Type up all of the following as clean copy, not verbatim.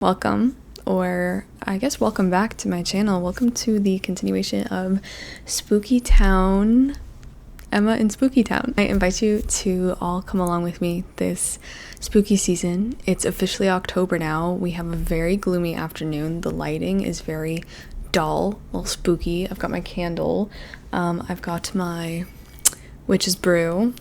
Welcome, or I guess welcome back to my channel. Welcome to the continuation of Spooky Town, Emma in Spooky Town. I invite you to all come along with me this spooky season. It's officially October now. We have a very gloomy afternoon. The lighting is very dull, a little spooky. I've got my candle. I've got my witch's brew.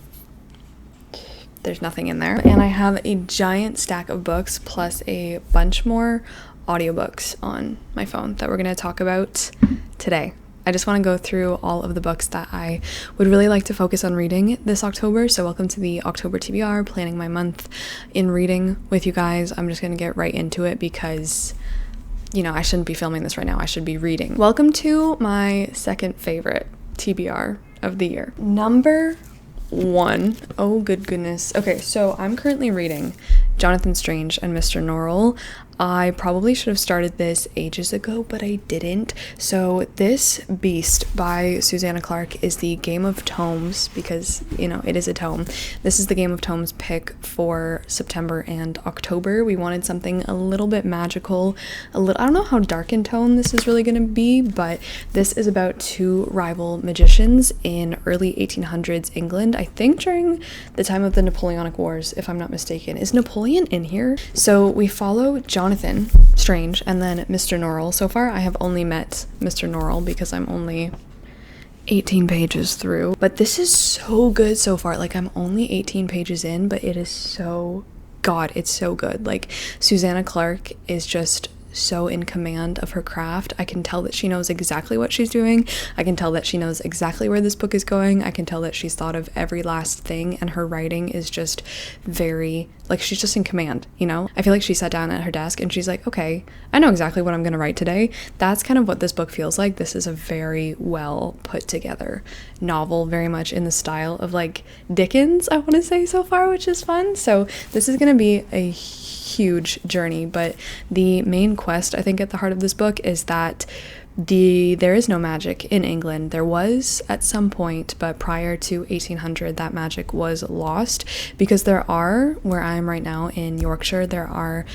There's nothing in there. And I have a giant stack of books plus a bunch more audiobooks on my phone that we're going to talk about today. I just want to go through all of the books that I would really like to focus on reading this October. So welcome to the October TBR, planning my month in reading with you guys. I'm just going to get right into it because, you know, I shouldn't be filming this right now. I should be reading. Welcome to my second favorite TBR of the year. Number 1. Oh, good goodness. Okay, so I'm currently reading Jonathan Strange and Mr. Norrell. I probably should have started this ages ago, but I didn't. So this beast by Susanna Clarke is the Game of Tomes because, you know, it is a tome. This is the Game of Tomes pick for September and October. We wanted something a little bit magical, I don't know how dark in tone this is really going to be, but this is about two rival magicians in early 1800s England, I think during the time of the Napoleonic Wars, if I'm not mistaken. Is Napoleon in here? So we follow Jonathan Strange and then Mr. Norrell. So far I have only met Mr. Norrell because I'm only 18 pages through, but this is so good so far. Like, I'm only 18 pages in, but it is so, God, it's so good. Like, Susanna Clarke is just so in command of her craft. I can tell that she knows exactly what she's doing. I can tell that she knows exactly where this book is going. I can tell that she's thought of every last thing, and her writing is just very, like, she's just in command, you know? I feel like she sat down at her desk and she's like, okay, I know exactly what I'm going to write today. That's kind of what this book feels like. This is a very well put together novel, very much in the style of like Dickens, I want to say so far, which is fun. So this is going to be a huge journey, but the main quest, I think, at the heart of this book is that there is no magic in England. There was at some point, but prior to 1800, that magic was lost because there are, where I am right now in Yorkshire, there are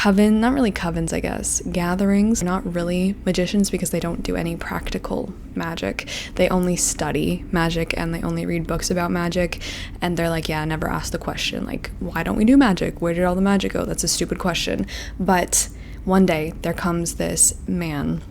not really covens, I guess, gatherings, not really magicians because they don't do any practical magic. They only study magic and they only read books about magic, and they're like, yeah, never ask the question, like, why don't we do magic? Where did all the magic go? That's a stupid question. But one day there comes this man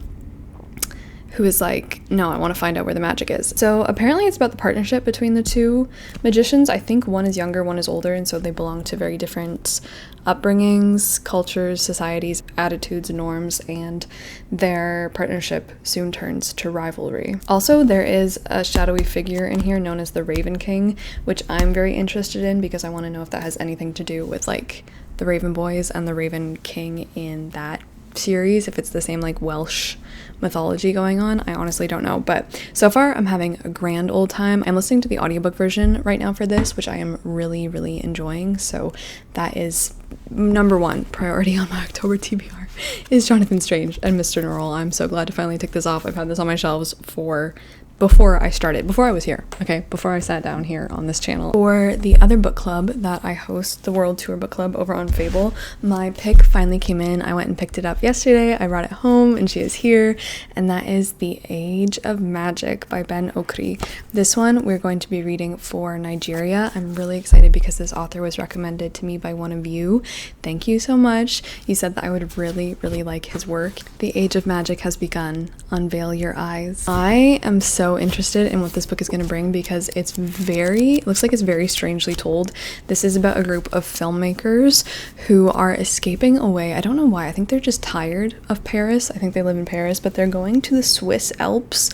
who is like, no, I want to find out where the magic is. So apparently it's about the partnership between the two magicians. I think one is younger, one is older, and so they belong to very different upbringings, cultures, societies, attitudes, norms, and their partnership soon turns to rivalry. Also, there is a shadowy figure in here known as the Raven King, which I'm very interested in because I want to know if that has anything to do with like the Raven Boys and the Raven King in that series, if it's the same like Welsh mythology going on. I honestly don't know, but so far I'm having a grand old time. I'm listening to the audiobook version right now for this, which I am really enjoying. So that is number 1 priority on my October TBR is Jonathan Strange and Mr. Norrell. I'm so glad to finally take this off. I've had this on my shelves before I was here, okay, before I sat down here on this channel. For the other book club that I host, the World Tour Book Club over on Fable, my pick finally came in. I went and picked it up yesterday. I brought it home and she is here, and that is The Age of Magic by Ben Okri. This one we're going to be reading for Nigeria. I'm really excited because this author was recommended to me by one of you. Thank you so much. You said that I would really like his work. The Age of Magic has begun. Unveil your eyes. I am so interested in what this book is going to bring because it looks like it's very strangely told. This is about a group of filmmakers who are escaping away. I don't know why. I think they're just tired of Paris. I think they live in Paris, but they're going to the Swiss Alps.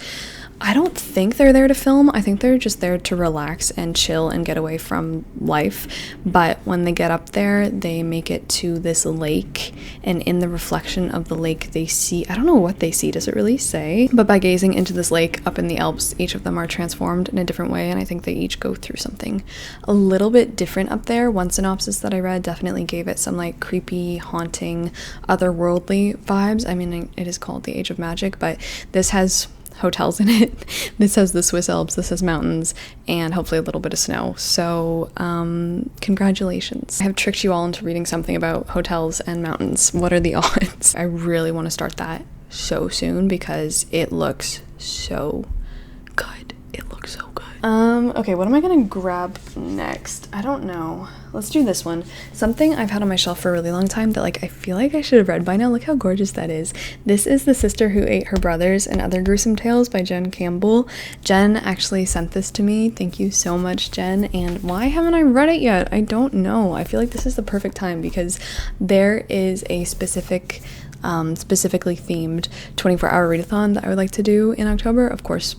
I don't think they're there to film. I think they're just there to relax and chill and get away from life. But when they get up there, they make it to this lake, and in the reflection of the lake, they see, I don't know what they see, does it really say? But by gazing into this lake up in the Alps, each of them are transformed in a different way, and I think they each go through something a little bit different up there. One synopsis that I read definitely gave it some like creepy, haunting, otherworldly vibes. I mean, it is called The Age of Magic, but this has hotels in it. This has the Swiss Alps, this has mountains, and hopefully a little bit of snow. So congratulations. I have tricked you all into reading something about hotels and mountains. What are the odds? I really want to start that so soon because it looks so good. It looks so good. Okay, what am I gonna grab next? I don't know. Let's do this one. Something I've had on my shelf for a really long time that like I feel like I should have read by now. Look how gorgeous that is. This is The Sister Who Ate Her Brothers and Other Gruesome Tales by Jen Campbell. Jen actually sent this to me. Thank you so much, Jen. And why haven't I read it yet? I don't know. I feel like this is the perfect time because there is a specifically themed 24-hour readathon that I would like to do in October. Of course,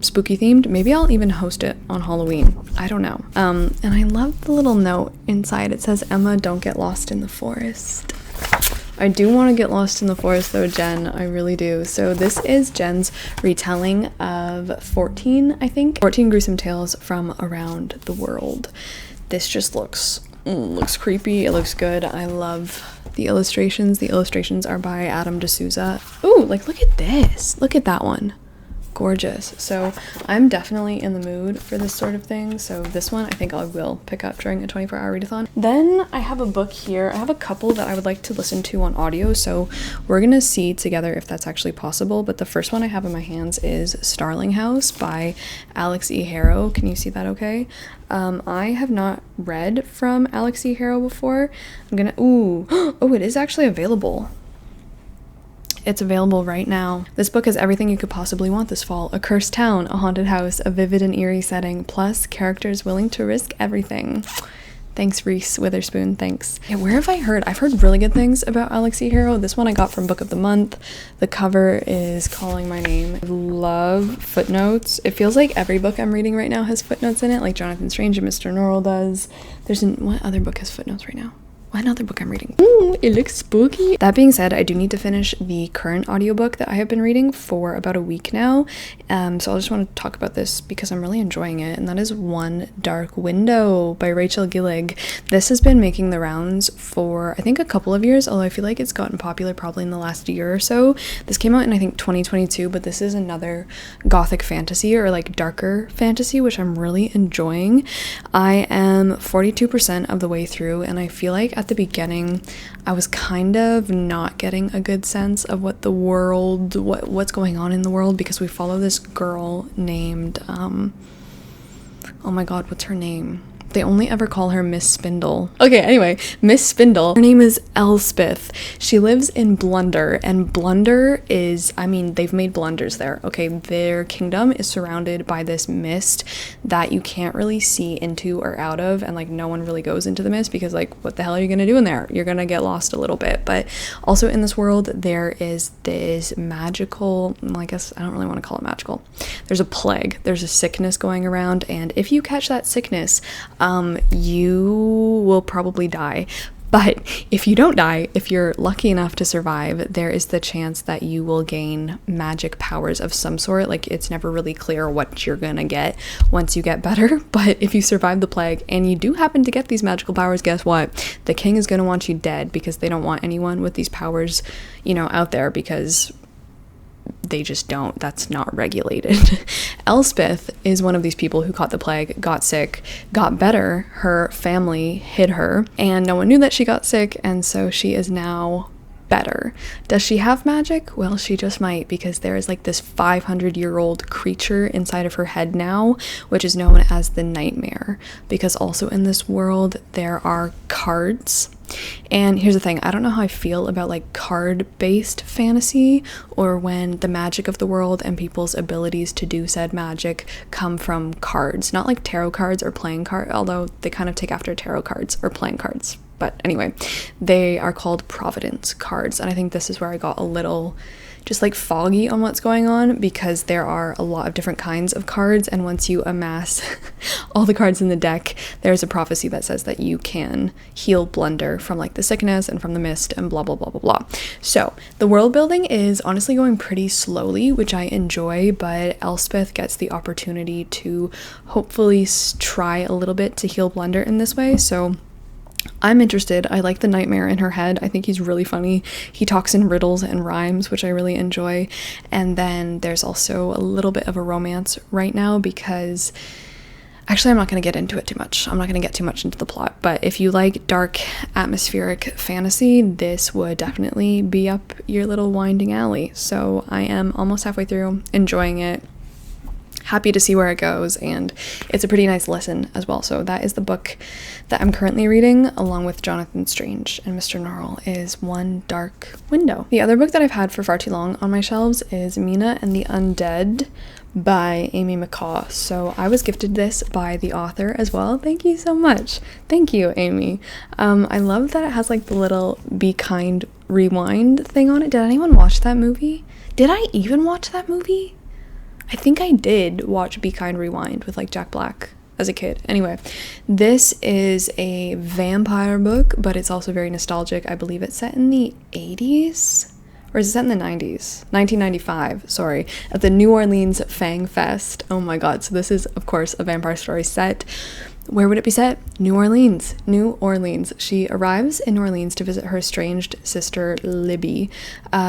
spooky themed. Maybe I'll even host it on Halloween. I don't know. And I love the little note inside. It says, Emma, don't get lost in the forest. I do want to get lost in the forest though, Jen. I really do. So this is Jen's retelling of 14 gruesome tales from around the world. This just looks creepy. It looks good. I love the illustrations. The illustrations are by Adam D'Souza. Ooh, like look at this. Look at that one. Gorgeous. So I'm definitely in the mood for this sort of thing. So this one I think I will pick up during a 24-hour readathon. Then I have a book here. I have a couple that I would like to listen to on audio. So we're gonna see together if that's actually possible. But the first one I have in my hands is Starling House by Alex E. Harrow. Can you see that okay? I have not read from Alex E. Harrow before. Oh, it is actually available. It's available right now. This book has everything you could possibly want this fall. A cursed town, a haunted house, a vivid and eerie setting, plus characters willing to risk everything. Thanks, Reese Witherspoon, thanks. Yeah, where have I heard? I've heard really good things about Alex E. Harrow. This one I got from Book of the Month. The cover is calling my name. I love footnotes. It feels like every book I'm reading right now has footnotes in it, like Jonathan Strange and Mr. Norrell does. What other book has footnotes right now? Another book I'm reading. Ooh, it looks spooky. That being said, I do need to finish the current audiobook that I have been reading for about a week now. So I'll just want to talk about this because I'm really enjoying it. And that is One Dark Window by Rachel Gillig. This has been making the rounds for I think a couple of years, although I feel like it's gotten popular probably in the last year or so. This came out in I think 2022, but this is another gothic fantasy or like darker fantasy, which I'm really enjoying. I am 42% of the way through and I feel like at the beginning I was kind of not getting a good sense of what the world what's going on in the world because we follow this girl named oh my god, what's her name? They only ever call her Miss Spindle. Okay, anyway, Miss Spindle. Her name is Elspeth. She lives in Blunder, and Blunder is, I mean, they've made blunders there, okay? Their kingdom is surrounded by this mist that you can't really see into or out of, and like no one really goes into the mist because like what the hell are you gonna do in there? You're gonna get lost a little bit. But also in this world, there is this magical, well, I guess I don't really want to call it magical. There's a plague. There's a sickness going around, and if you catch that sickness, you will probably die. But if you don't die, if you're lucky enough to survive, there is the chance that you will gain magic powers of some sort. Like it's never really clear what you're gonna get once you get better. But if you survive the plague and you do happen to get these magical powers, guess what? The king is gonna want you dead because they don't want anyone with these powers, you know, out there because they just don't. That's not regulated. Elspeth is one of these people who caught the plague, got sick, got better. Her family hid her, and no one knew that she got sick, and so she is now better. Does she have magic? Well, she just might, because there is like this 500-year-old creature inside of her head now, which is known as the Nightmare, because also in this world there are cards. And here's the thing, I don't know how I feel about like card-based fantasy, or when the magic of the world and people's abilities to do said magic come from cards. Not like tarot cards or playing cards, although they kind of take after tarot cards or playing cards. But anyway, they are called Providence cards, and I think this is where I got a little just like foggy on what's going on, because there are a lot of different kinds of cards, and once you amass all the cards in the deck, there's a prophecy that says that you can heal Blunder from like the sickness and from the mist and blah blah blah blah blah. So the world building is honestly going pretty slowly, which I enjoy, but Elspeth gets the opportunity to hopefully try a little bit to heal Blunder in this way. So I'm interested. I like the nightmare in her head. I think he's really funny. He talks in riddles and rhymes, which I really enjoy. And then there's also a little bit of a romance right now because actually I'm not going to get into it too much. I'm not going to get too much into the plot, but if you like dark atmospheric fantasy, this would definitely be up your little winding alley. So I am almost halfway through, enjoying it. Happy to see where it goes, and it's a pretty nice listen as well. So that is the book that I'm currently reading, along with Jonathan Strange and Mr. Norrell, is One Dark Window. The other book that I've had for far too long on my shelves is Mina and the Undead by Amy McCaw. So I was gifted this by the author as well. Thank you so much. Thank you, Amy. I love that it has like the little Be Kind Rewind thing on it. Did anyone watch that movie? Did I even watch that movie? I think I did watch Be Kind Rewind with like Jack Black as a kid. Anyway, this is a vampire book, but it's also very nostalgic. I believe it's set in the 80s, or is it set in the 90s? 1995, sorry, at the New Orleans Fang Fest. Oh my god, so this is, of course, a vampire story set. Where would it be set? New Orleans. New Orleans. She arrives in New Orleans to visit her estranged sister, Libby.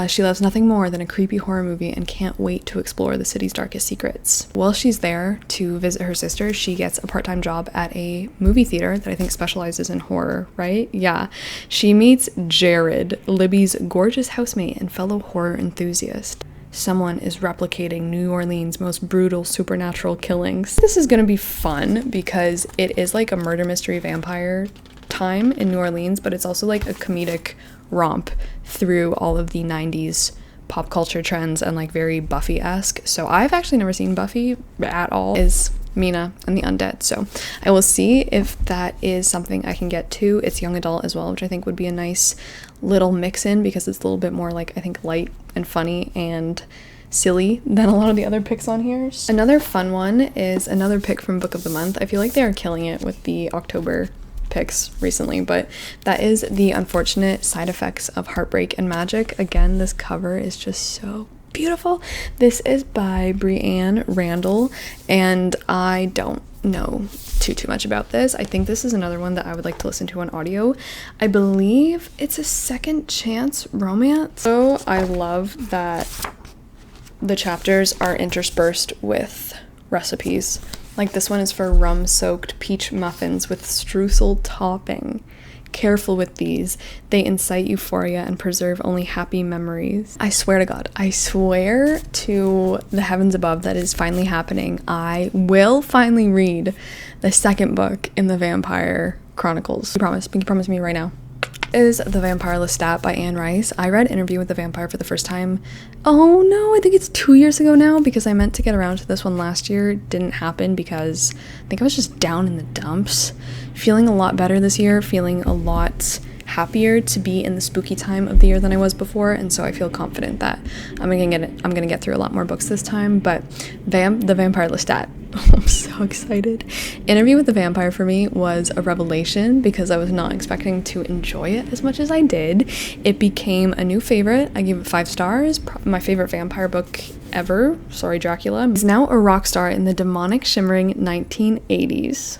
She loves nothing more than a creepy horror movie and can't wait to explore the city's darkest secrets. While she's there to visit her sister, she gets a part-time job at a movie theater that I think specializes in horror, right? Yeah. She meets Jared, Libby's gorgeous housemate and fellow horror enthusiast. Someone is replicating New Orleans' most brutal supernatural killings. This is gonna be fun because it is like a murder mystery vampire time in New Orleans, but it's also like a comedic romp through all of the 90s pop culture trends and like very Buffy-esque. So I've actually never seen Buffy at all. Is Mina and the Undead. So I will see if that is something I can get to. It's young adult as well, which I think would be a nice little mix in because it's a little bit more like, I think, light and funny and silly than a lot of the other picks on here. Another fun one is another pick from Book of the Month. I feel like they are killing it with the October picks recently, but that is The Unfortunate Side Effects of Heartbreak and Magic. Again, this cover is just so beautiful. This is by Brianne Randall, and I don't know too much about this. I think this is another one that I would like to listen to on audio. I believe it's a second chance romance. So I love that the chapters are interspersed with recipes. Like this one is for rum-soaked peach muffins with streusel topping. Careful with these. They incite euphoria and preserve only happy memories. I swear to God, I swear to the heavens above that is finally happening. I will finally read the second book in the Vampire Chronicles. Pinky promise me right now. Is The Vampire Lestat by Anne Rice. I read Interview with the Vampire for the first time. Oh no, I think it's 2 years ago now because I meant to get around to this one last year. It didn't happen because I think I was just down in the dumps. Feeling a lot better this year, feeling a lot happier to be in the spooky time of the year than I was before, and so I feel confident that I'm gonna get through a lot more books this time. But The Vampire Lestat, I'm so excited. Interview with the Vampire for me was a revelation because I was not expecting to enjoy it as much as I did. It became a new favorite. I gave it 5 stars. My favorite vampire book ever. Sorry, Dracula. Is now a rock star in the demonic, shimmering 1980s.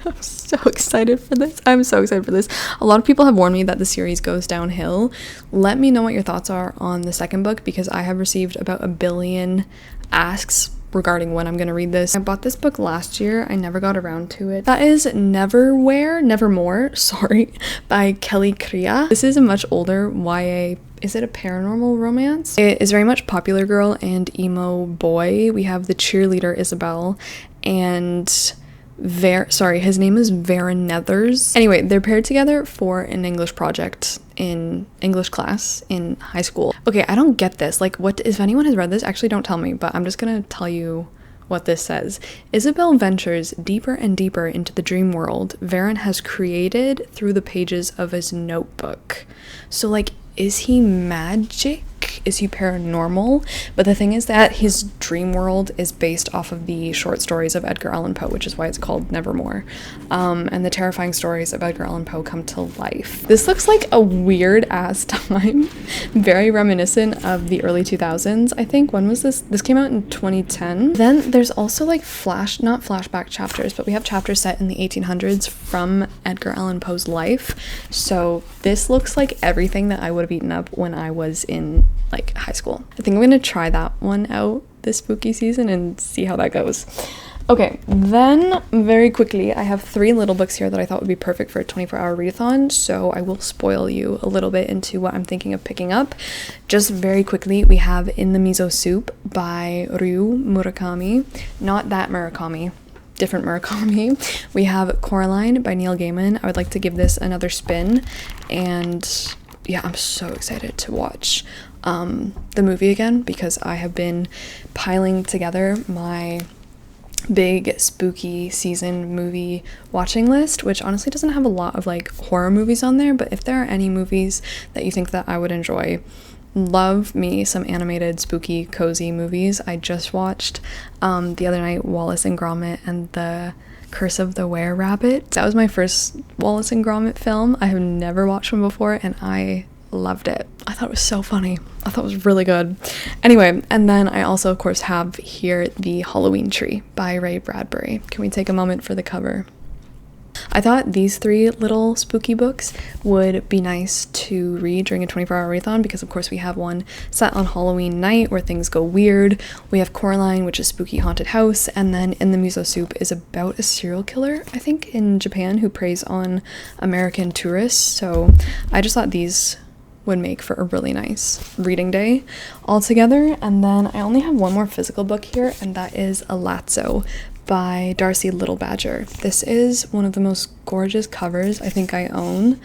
I'm so excited for this. I'm so excited for this. A lot of people have warned me that the series goes downhill. Let me know what your thoughts are on the second book because I have received about 1 billion asks regarding when I'm going to read this. I bought this book last year. I never got around to it. That is Nevermore, sorry, by Kelly Cria. This is a much older YA. Is it a paranormal romance? It is very much popular girl and emo boy. We have the cheerleader Isabel and his name is Varen Nethers. Anyway, they're paired together for an English project in English class in high school. Okay, I don't get this. Like, what, if anyone has read this, actually don't tell me, but I'm just gonna tell you what this says. Isabel ventures deeper and deeper into the dream world Varen has created through the pages of his notebook. So, like, is he magic? like, is he paranormal? But the thing is that his dream world is based off of the short stories of Edgar Allan Poe, which is why it's called Nevermore. And the terrifying stories of Edgar Allan Poe come to life. This looks like a weird ass time, very reminiscent of the early 2000s, I think. When was this? This came out in 2010. Then there's also like not flashback chapters, but we have chapters set in the 1800s from Edgar Allan Poe's life. So this looks like everything that I would have eaten up when I was in like high school. I think I'm gonna try that one out this spooky season and see how that goes. Okay, then very quickly, I have 3 little books here that I thought would be perfect for a 24-hour readathon, so I will spoil you a little bit into what I'm thinking of picking up. Just very quickly, we have In the Miso Soup by Ryu Murakami. Not that Murakami, different Murakami. We have Coraline by Neil Gaiman. I would like to give this another spin, and yeah, I'm so excited to watch the movie again, because I have been piling together my big spooky season movie watching list, which honestly doesn't have a lot of like horror movies on there, but if there are any movies that you think that I would enjoy, love me some animated spooky cozy movies. I just watched the other night Wallace and Gromit and the Curse of the Were-Rabbit. That was my first Wallace and Gromit film. I have never watched one before and I loved it. I thought it was so funny. I thought it was really good. Anyway, and then I also of course have here The Halloween Tree by Ray Bradbury. Can we take a moment for the cover? I thought these 3 little spooky books would be nice to read during a 24-hour readathon, because of course we have one set on Halloween night where things go weird. We have Coraline, which is spooky haunted house, and then In the Miso Soup is about a serial killer, I think, in Japan who preys on American tourists. So I just thought these would make for a really nice reading day altogether. And then I only have one more physical book here, and that is Alazzo by Darcy Little Badger. This is one of the most gorgeous covers I think I own.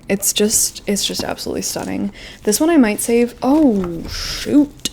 It's just absolutely stunning. This one I might save. Oh shoot,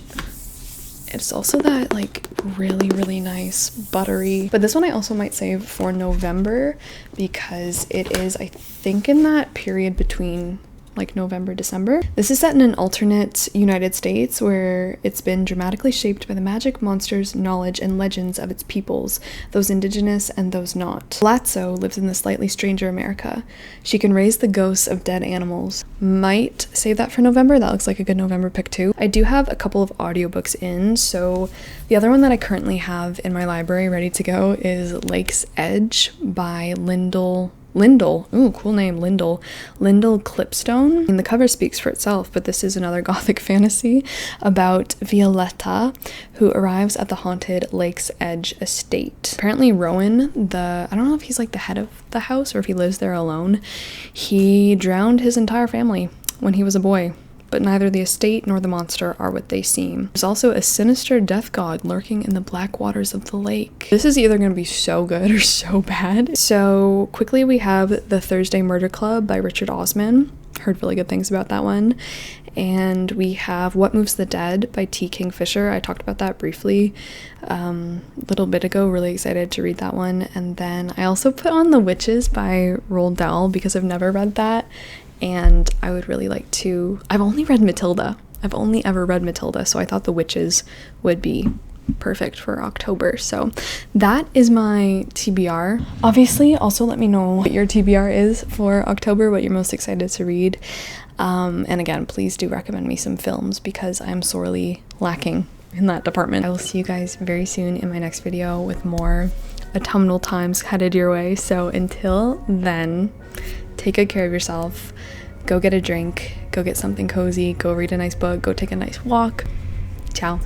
it's also that like really nice buttery, but this one I also might save for November, because it is, I think, in that period between like November, December. This is set in an alternate United States where it's been dramatically shaped by the magic, monsters, knowledge, and legends of its peoples, those indigenous and those not. Palazzo lives in the slightly stranger America. She can raise the ghosts of dead animals. Might save that for November. That looks like a good November pick too. I do have a couple of audiobooks in, so the other one that I currently have in my library ready to go is Lake's Edge by Lyndall, ooh, cool name, Lyndall Clipstone. And the cover speaks for itself, but this is another gothic fantasy about Violetta, who arrives at the haunted Lake's Edge estate. Apparently Rowan, I don't know if he's like the head of the house or if he lives there alone, he drowned his entire family when he was a boy. But neither the estate nor the monster are what they seem. There's also a sinister death god lurking in the black waters of the lake. This is either going to be so good or so bad. So quickly we have The Thursday Murder Club by Richard Osman. Heard really good things about that one. And we have What Moves the Dead by T. Kingfisher. I talked about that briefly a little bit ago. Really excited to read that one. And then I also put on The Witches by Roald Dahl because I've never read that. And I would really like to. I've only read Matilda. I've only ever read Matilda, so I thought The Witches would be perfect for October. So that is my TBR. Obviously, also let me know what your TBR is for October, what you're most excited to read. And again, please do recommend me some films because I'm sorely lacking in that department. I will see you guys very soon in my next video with more autumnal times headed your way. So until then, take good care of yourself. Go get a drink, go get something cozy, go read a nice book, go take a nice walk. Ciao.